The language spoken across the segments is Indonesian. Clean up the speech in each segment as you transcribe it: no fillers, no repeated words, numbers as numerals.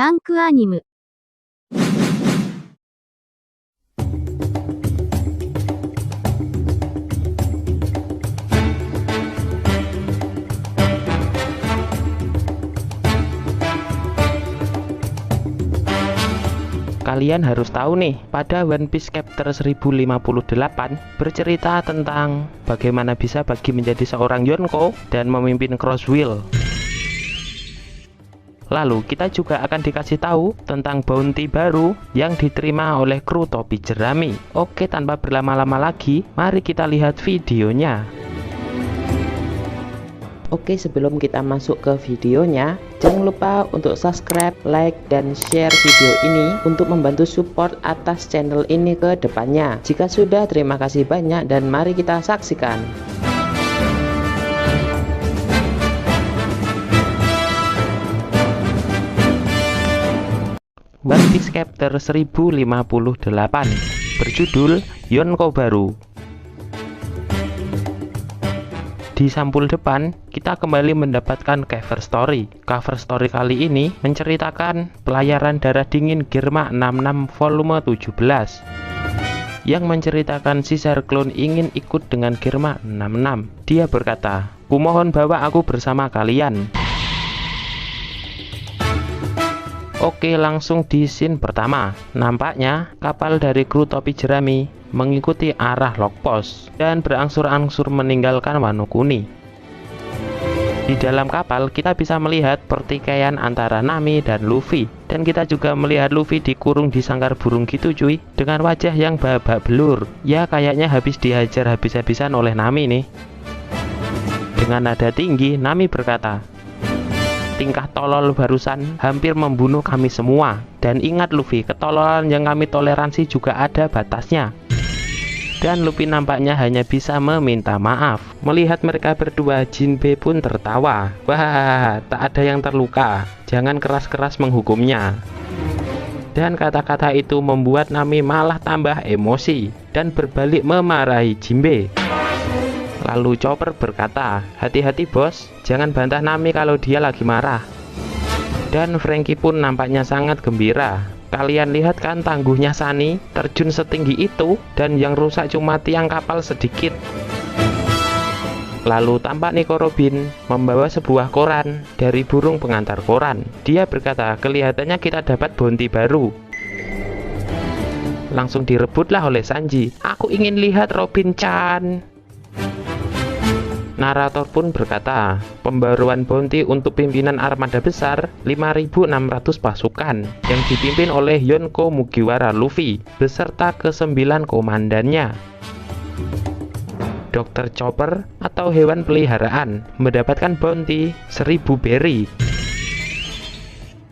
タンクアニム Kalian harus tahu nih, pada One Piece Chapter 1058 bercerita tentang bagaimana bisa Buggy menjadi seorang Yonko dan memimpin Crosswheel. Lalu kita juga akan dikasih tahu tentang bounty baru yang diterima oleh kru topi jerami. Oke, tanpa berlama-lama lagi, mari kita lihat videonya. Oke, sebelum kita masuk ke videonya, jangan lupa untuk subscribe, like, dan share video ini untuk membantu support atas channel ini ke depannya. Jika sudah, terima kasih banyak dan mari kita saksikan. One Piece Chapter 1058 berjudul Yonko Baru. Di sampul depan, kita kembali mendapatkan cover story. Cover story kali ini menceritakan pelayaran darah dingin Germa 66 volume 17 yang menceritakan si Serklon ingin ikut dengan Germa 66. Dia berkata, "Kumohon bawa aku bersama kalian." Oke, langsung di scene pertama. Nampaknya kapal dari kru topi jerami mengikuti arah Log Post dan berangsur-angsur meninggalkan Wano Kuni. Di dalam kapal kita bisa melihat pertikaian antara Nami dan Luffy, dan kita juga melihat Luffy dikurung di sangkar burung gitu cuy, dengan wajah yang babak belur. Ya, kayaknya habis dihajar habis-habisan oleh Nami nih. Dengan nada tinggi Nami berkata, "Tingkah tolol barusan hampir membunuh kami semua. Dan ingat Luffy, ketololan yang kami toleransi juga ada batasnya." Dan Luffy nampaknya hanya bisa meminta maaf. Melihat mereka berdua, Jinbe pun tertawa. "Wah, tak ada yang terluka. Jangan keras-keras menghukumnya." Dan kata-kata itu membuat Nami malah tambah emosi dan berbalik memarahi Jinbe. Lalu Chopper berkata, "Hati-hati bos, jangan bantah Nami kalau dia lagi marah." Dan Franky pun nampaknya sangat gembira. Kalian lihat kan tangguhnya Sunny terjun setinggi itu, dan yang rusak cuma tiang kapal sedikit. Lalu tampak Nico Robin membawa sebuah koran dari burung pengantar koran. Dia berkata, "Kelihatannya kita dapat bounty baru." Langsung direbutlah oleh Sanji. "Aku ingin lihat Robin-chan." Narator pun berkata, pembaruan bounty untuk pimpinan armada besar 5.600 pasukan yang dipimpin oleh Yonko Mugiwara Luffy beserta ke-9 komandannya. Dr. Chopper atau hewan peliharaan mendapatkan bounty 1000 berry.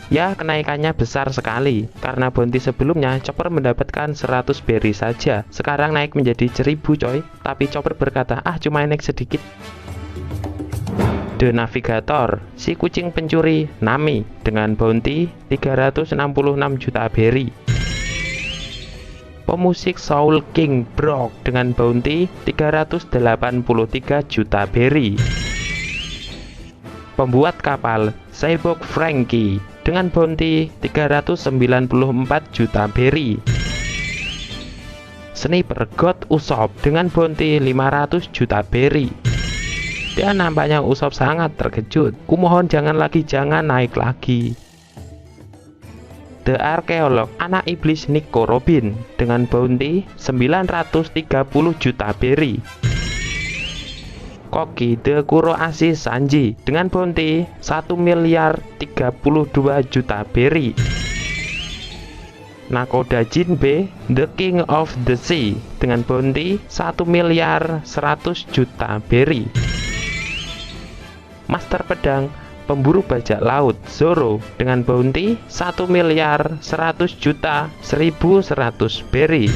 Ya, kenaikannya besar sekali, karena bounty sebelumnya Chopper mendapatkan 100 berry saja. Sekarang naik menjadi 1000 coy. Tapi Chopper berkata, cuma naik sedikit. The Navigator, si kucing pencuri Nami, dengan bounty 366 juta berry. Pemusik Soul King Brock dengan bounty 383 juta berry. Pembuat kapal Cyborg Franky dengan bounty 394 juta berry. Sniper God Usopp dengan bounty 500 juta berry. Dan nampaknya Usopp sangat terkejut. "Kumohon jangan naik lagi." The Archeolog, anak iblis Nico Robin dengan bounty 930 juta berry. Koki The Kuroashi Sanji dengan bounty 1.032 juta berry. Nakoda Jinbe The King of the Sea dengan bounty 1.100 juta berry. Master pedang pemburu bajak laut Zoro dengan bounty 1.100 juta 1.100 berry.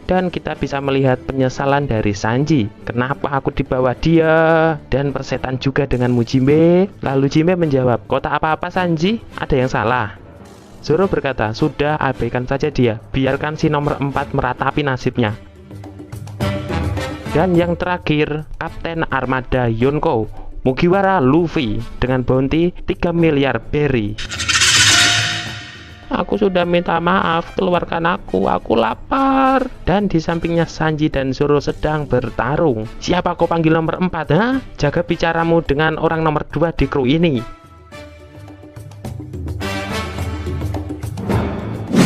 Dan kita bisa melihat penyesalan dari Sanji. "Kenapa aku di bawah dia?" Dan persetan juga dengan Jinbe. Lalu Jinbe menjawab, "Kok tak apa-apa Sanji? Ada yang salah?" Zoro berkata, "Sudah, abaikan saja dia. Biarkan si nomor 4 meratapi nasibnya." Dan yang terakhir, Kapten Armada Yonko, Mugiwara Luffy dengan bounty 3 miliar berry. Aku sudah minta maaf, keluarkan aku lapar. Dan di sampingnya Sanji dan Zoro sedang bertarung. Siapa kau panggil nomor 4, ha? Jaga bicaramu dengan orang nomor 2 di kru ini.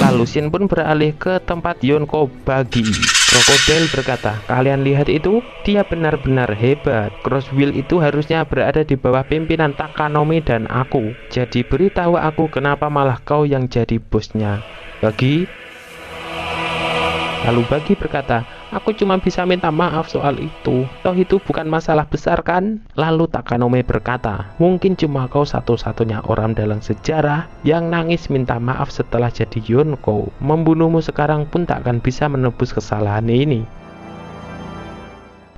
Lalu Shin pun beralih ke tempat Yonko Bagi. Krokodil berkata, kalian lihat itu? Dia benar-benar hebat. Crosswheel itu harusnya berada di bawah pimpinan Takanomi dan aku. Jadi beritahu aku kenapa malah kau yang jadi bosnya, Bagi. Lalu Bagi berkata, aku cuma bisa minta maaf soal itu. Toh itu bukan masalah besar kan? Lalu Takanome berkata, mungkin cuma kau satu-satunya orang dalam sejarah yang nangis minta maaf setelah jadi Yonko. Membunuhmu sekarang pun tak akan bisa menebus kesalahan ini.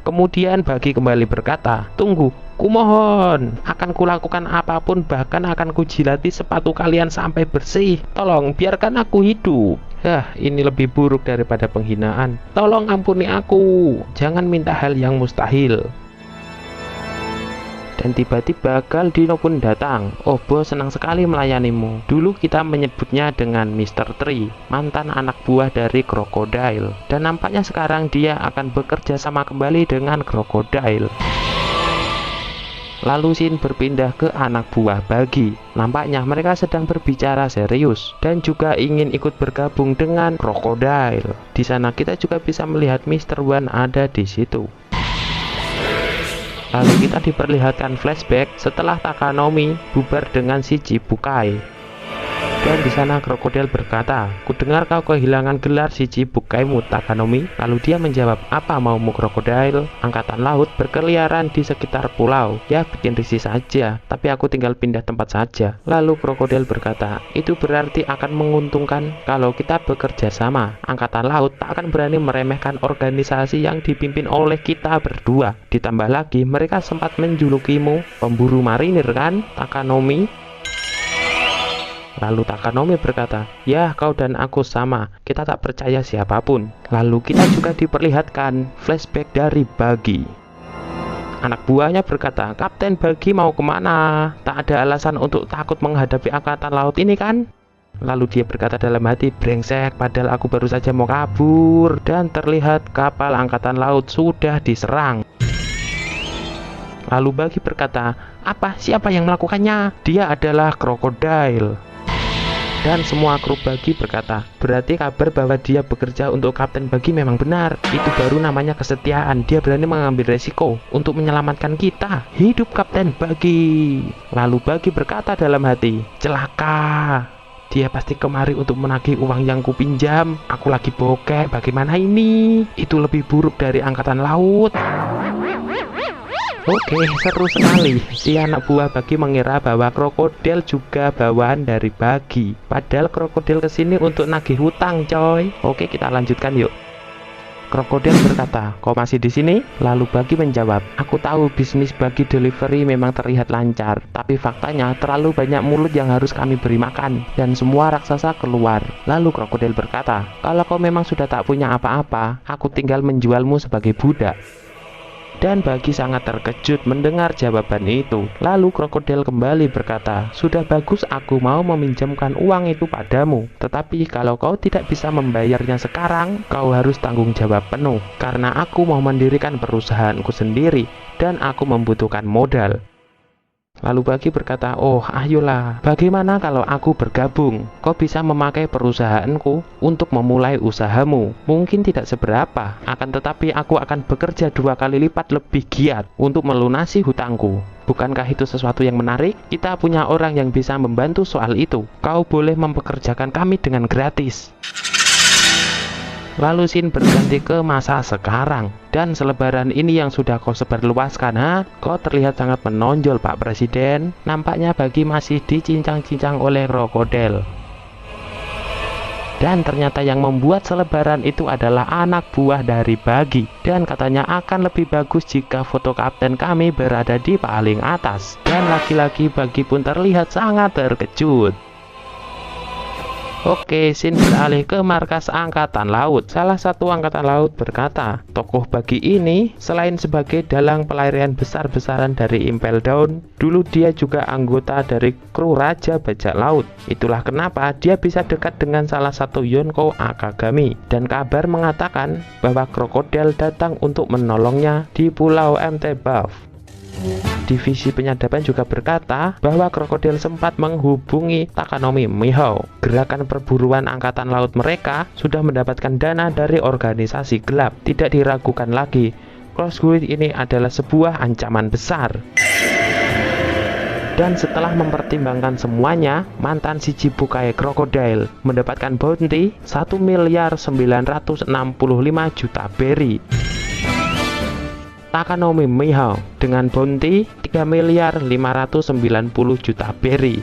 Kemudian Bagi kembali berkata, tunggu, kumohon, akan kulakukan apapun, bahkan akan kujilati sepatu kalian sampai bersih. Tolong biarkan aku hidup. Ini lebih buruk daripada penghinaan. Tolong ampuni aku, jangan minta hal yang mustahil. Dan tiba-tiba Galdino pun datang. Oh bos, senang sekali melayanimu. Dulu kita menyebutnya dengan Mr. Tree, mantan anak buah dari Crocodile. Dan nampaknya sekarang dia akan bekerja sama kembali dengan Crocodile. Lalu Shin berpindah ke anak buah Bagi. Nampaknya mereka sedang berbicara serius dan juga ingin ikut bergabung dengan Crocodile. Di sana kita juga bisa melihat Mr. One ada di situ. Lalu kita diperlihatkan flashback setelah Takanomi bubar dengan si Chibukai. Dan di sana Krokodil berkata, kudengar kau kehilangan gelar si Chibukaimu, Takanomi. Lalu dia menjawab, apa maumu Krokodil? Angkatan laut berkeliaran di sekitar pulau. Ya bikin risih saja, tapi aku tinggal pindah tempat saja. Lalu Krokodil berkata, itu berarti akan menguntungkan kalau kita bekerja sama. Angkatan laut tak akan berani meremehkan organisasi yang dipimpin oleh kita berdua. Ditambah lagi mereka sempat menjulukimu pemburu marinir kan, Takanomi? Lalu Takanomi berkata, ya kau dan aku sama, kita tak percaya siapapun. Lalu kita juga diperlihatkan flashback dari Bagi. Anak buahnya berkata, Kapten Bagi mau kemana? Tak ada alasan untuk takut menghadapi angkatan laut ini kan? Lalu dia berkata dalam hati, brengsek, padahal aku baru saja mau kabur. Dan terlihat kapal angkatan laut sudah diserang. Lalu Bagi berkata, apa? Siapa yang melakukannya? Dia adalah Crocodile. Dan semua kru Bagi berkata, berarti kabar bahwa dia bekerja untuk Kapten Bagi memang benar. Itu baru namanya kesetiaan. Dia berani mengambil resiko untuk menyelamatkan kita. Hidup Kapten Bagi. Lalu Bagi berkata dalam hati, celaka. Dia pasti kemari untuk menagih uang yang kupinjam. Aku lagi bokek, bagaimana ini? Itu lebih buruk dari angkatan laut. Oke, seru sekali. Si anak buah Bagi mengira bahwa Krokodil juga bawaan dari Bagi. Padahal Krokodil kesini untuk nagih hutang, coy. Oke, kita lanjutkan yuk. Krokodil berkata, kau masih di sini? Lalu Bagi menjawab, aku tahu bisnis Bagi Delivery memang terlihat lancar, tapi faktanya terlalu banyak mulut yang harus kami beri makan, dan semua raksasa keluar. Lalu Krokodil berkata, kalau kau memang sudah tak punya apa-apa, aku tinggal menjualmu sebagai budak. Dan Bagi sangat terkejut mendengar jawaban itu. Lalu Krokodil kembali berkata, sudah bagus aku mau meminjamkan uang itu padamu. Tetapi kalau kau tidak bisa membayarnya sekarang, kau harus tanggung jawab penuh. Karena aku mau mendirikan perusahaanku sendiri dan aku membutuhkan modal. Lalu Bagi berkata, oh ayolah, bagaimana kalau aku bergabung? Kau bisa memakai perusahaanku untuk memulai usahamu. Mungkin tidak seberapa, akan tetapi aku akan bekerja 2 kali lipat lebih giat untuk melunasi hutangku. Bukankah itu sesuatu yang menarik? Kita punya orang yang bisa membantu soal itu. Kau boleh mempekerjakan kami dengan gratis. Lalu Shin berganti ke masa sekarang. Dan selebaran ini yang sudah kau sebarluaskan, ha? Kau terlihat sangat menonjol, Pak Presiden. Nampaknya Bagi masih dicincang-cincang oleh Krokodil. Dan ternyata yang membuat selebaran itu adalah anak buah dari Bagi. Dan katanya akan lebih bagus jika foto kapten kami berada di paling atas. Dan lagi-lagi Bagi pun terlihat sangat terkejut. Oke, scene beralih ke markas Angkatan Laut. Salah satu Angkatan Laut berkata, tokoh Buggy ini selain sebagai dalang pelarian besar-besaran dari Impel Down, dulu dia juga anggota dari kru Raja Bajak Laut. Itulah kenapa dia bisa dekat dengan salah satu Yonko Akagami. Dan kabar mengatakan bahwa krokodil datang untuk menolongnya di Pulau MT Buff. Divisi penyadapan juga berkata bahwa krokodil sempat menghubungi Takanomi Mihao. Gerakan perburuan angkatan laut mereka sudah mendapatkan dana dari organisasi gelap. Tidak diragukan lagi, Crossguard ini adalah sebuah ancaman besar. Dan setelah mempertimbangkan semuanya, mantan Shichibukai Crocodile mendapatkan bounty 1.965.000.000 berry. Takanomi Mihao dengan bounty 3.590.000.000 berry.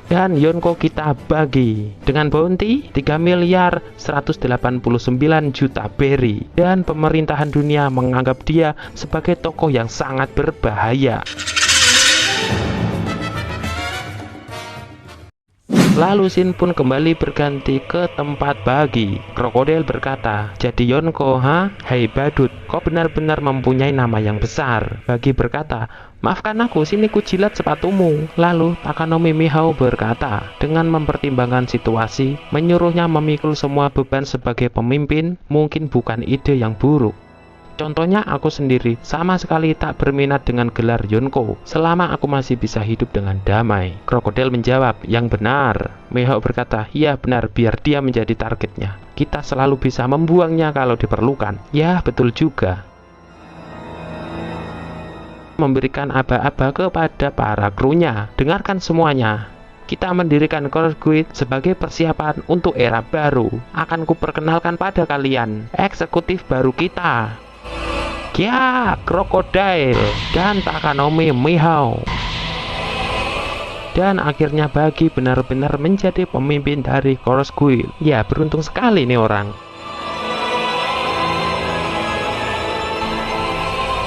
Dan Yonko kita Buggy dengan bounty 3.189.000.000 berry. Dan pemerintahan dunia menganggap dia sebagai tokoh yang sangat berbahaya. Lalu scene pun kembali berganti ke tempat Buggy. Krokodil berkata, jadi Yonko, ha? Hai badut, kau benar-benar mempunyai nama yang besar. Buggy berkata, maafkan aku, sini ku jilat sepatumu. Lalu Takanomi Mihao berkata, dengan mempertimbangkan situasi, menyuruhnya memikul semua beban sebagai pemimpin mungkin bukan ide yang buruk. Contohnya aku sendiri sama sekali tak berminat dengan gelar Yonko selama aku masih bisa hidup dengan damai. Krokodil menjawab, yang benar. Mihao berkata, iya benar, biar dia menjadi targetnya. Kita selalu bisa membuangnya kalau diperlukan. Ya betul juga. Memberikan aba-aba kepada para krunya. Dengarkan semuanya. Kita mendirikan Crossguard sebagai persiapan untuk era baru. Akan kuperkenalkan pada kalian eksekutif baru kita. Ya, Crocodile dan Takanomi Mihao. Dan akhirnya Buggy benar-benar menjadi pemimpin dari Crossguard. Ya, beruntung sekali nih orang.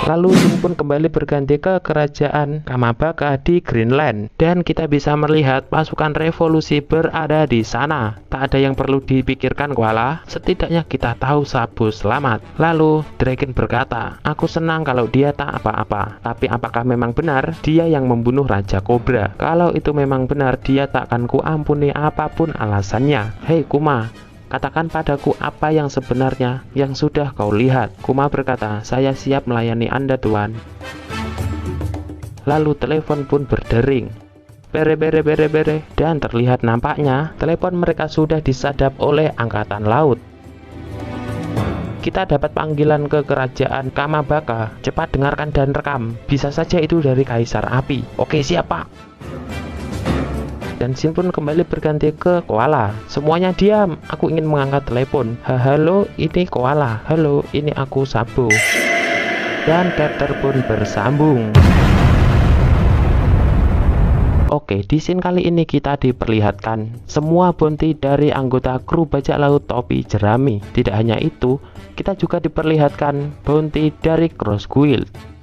Lalu scene pun kembali berganti ke kerajaan Kamabaka di Greenland. Dan kita bisa melihat pasukan revolusi berada di sana. Tak ada yang perlu dipikirkan koala, setidaknya kita tahu Sabo selamat. Lalu Dragon berkata, aku senang kalau dia tak apa-apa. Tapi apakah memang benar dia yang membunuh Raja Cobra? Kalau itu memang benar, dia tak akan kuampuni apapun alasannya. Hei Kuma, katakan padaku apa yang sebenarnya yang sudah kau lihat. Kuma berkata, saya siap melayani Anda Tuan. Lalu telepon pun berdering. Bere. Dan terlihat nampaknya telepon mereka sudah disadap oleh Angkatan Laut. Kita dapat panggilan ke kerajaan Kamabaka. Cepat dengarkan dan rekam. Bisa saja itu dari Kaisar Api. Oke siap Pak. Dan scene pun kembali berganti ke koala. Semuanya diam, aku ingin mengangkat telepon. Halo, ini koala. Halo, ini aku Sabo. Dan Captor pun bersambung. Oke, di scene kali ini kita diperlihatkan semua bounty dari anggota kru bajak laut topi jerami. Tidak hanya itu, kita juga diperlihatkan bounty dari Crossguard,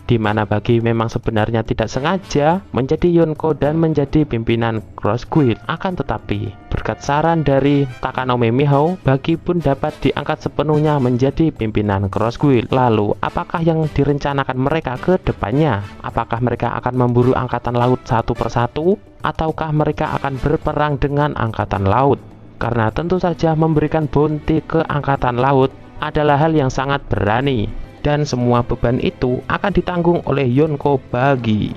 di mana Buggy memang sebenarnya tidak sengaja menjadi Yonko dan menjadi pimpinan Crossguard. Akan tetapi, berkat saran dari Takanomi Mihao, Buggy pun dapat diangkat sepenuhnya menjadi pimpinan Crossguard. Lalu, apakah yang direncanakan mereka ke depannya? Apakah mereka akan memburu angkatan laut satu persatu? Ataukah mereka akan berperang dengan angkatan laut? Karena tentu saja memberikan bounty ke angkatan laut adalah hal yang sangat berani. Dan semua beban itu akan ditanggung oleh Yonko Buggy.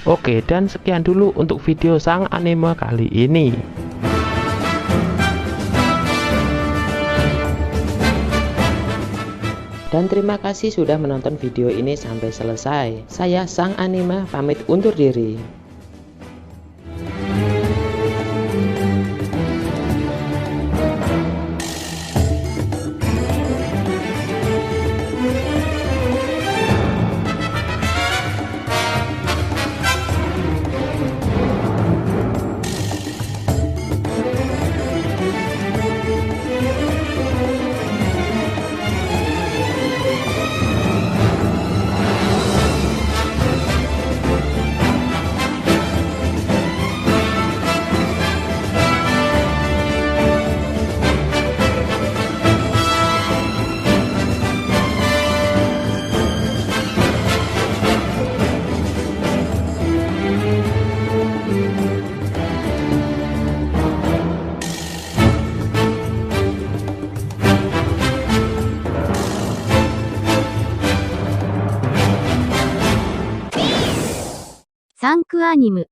Oke, dan sekian dulu untuk video sang anime kali ini. Dan terima kasih sudah menonton video ini sampai selesai. Saya Sang Anime pamit undur diri. サンクアニム